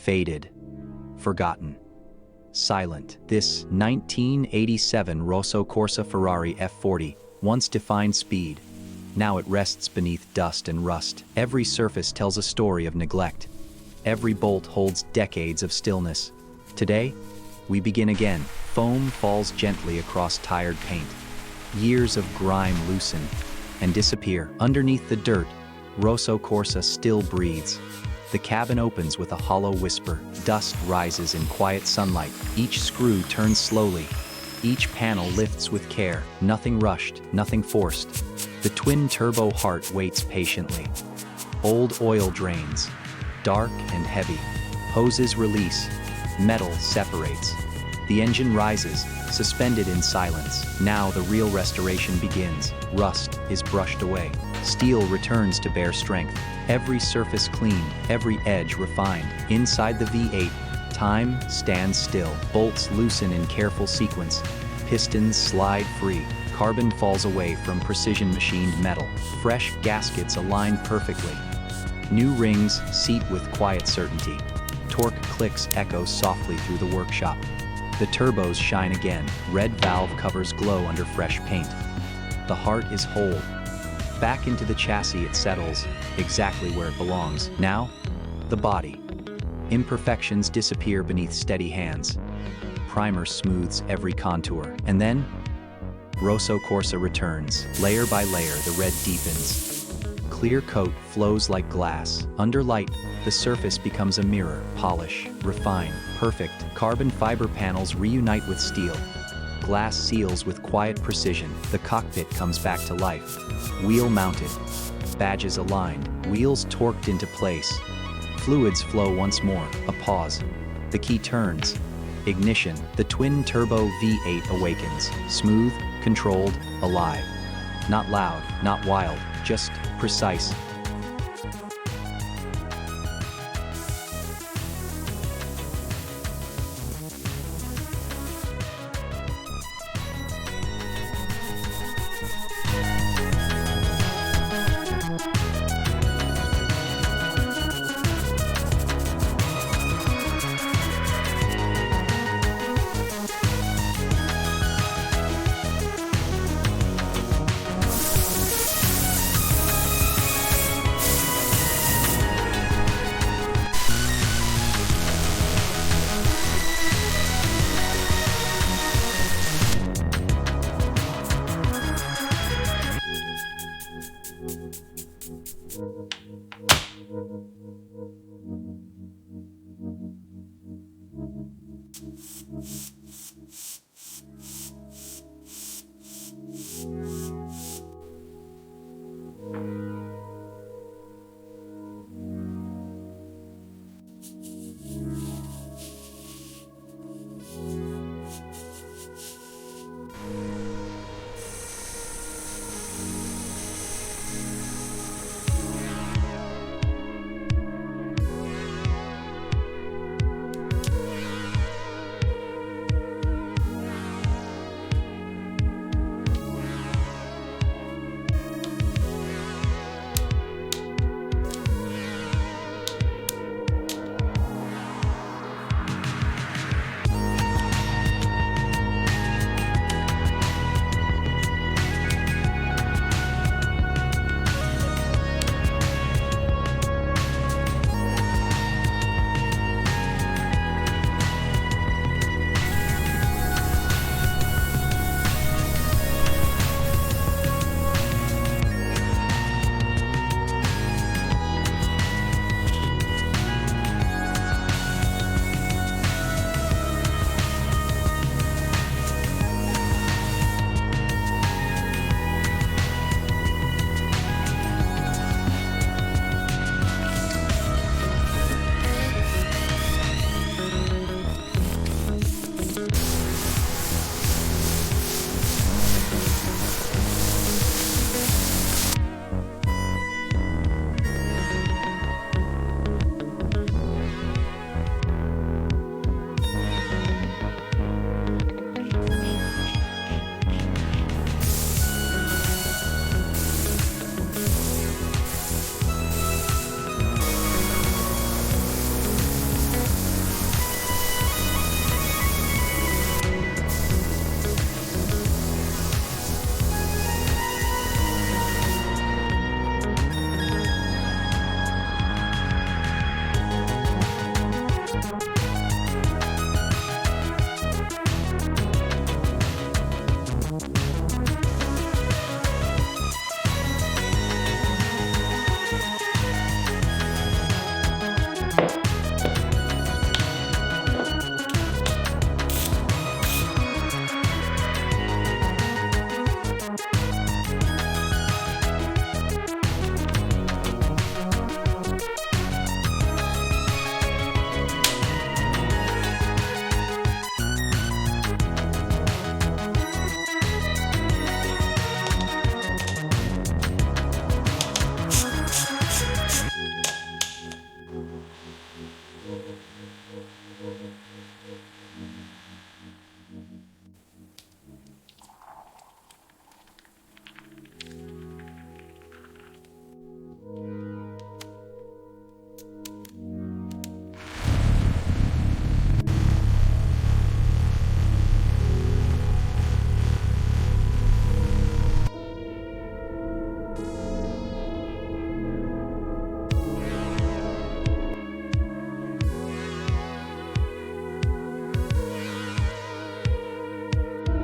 Faded, forgotten, silent. This 1987 Rosso Corsa Ferrari F40 once defined speed. Now it rests beneath dust and rust. Every surface tells a story of neglect. Every bolt holds decades of stillness. Today, we begin again. Foam falls gently across tired paint. Years of grime loosen and disappear. Underneath the dirt, Rosso Corsa still breathes. The cabin opens with a hollow whisper. Dust rises in quiet sunlight. Each screw turns slowly. Each panel lifts with care. Nothing rushed, nothing forced. The twin-turbo heart waits patiently. Old oil drains, dark and heavy. Hoses release. Metal separates. The engine rises, suspended in silence. Now the real restoration begins. Rust is brushed away. Steel returns to bare strength. Every surface cleaned, every edge refined. Inside the V8, time stands still. Bolts loosen in careful sequence. Pistons slide free. Carbon falls away from precision-machined metal. Fresh gaskets align perfectly. New rings seat with quiet certainty. Torque clicks echo softly through the workshop. The turbos shine again. Red valve covers glow under fresh paint. The heart is whole. Back into the chassis it settles, exactly where it belongs. Now, the body. Imperfections disappear beneath steady hands. Primer smooths every contour. And then, Rosso Corsa returns. Layer by layer, the red deepens. Clear coat flows like glass. Under light, the surface becomes a mirror. Polish, refine, perfect. Carbon fiber panels reunite with steel. Glass seals with quiet precision. The cockpit comes back to life. Wheel mounted. Badges aligned. Wheels torqued into place. Fluids flow once more. A pause. The key turns. Ignition. The twin-turbo V8 awakens. Smooth, controlled, alive. Not loud, not wild, just precise.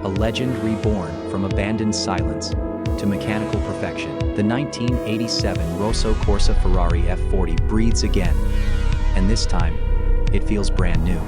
A legend reborn from abandoned silence to mechanical perfection. The 1987 Rosso Corsa Ferrari F40 breathes again, and this time, it feels brand new.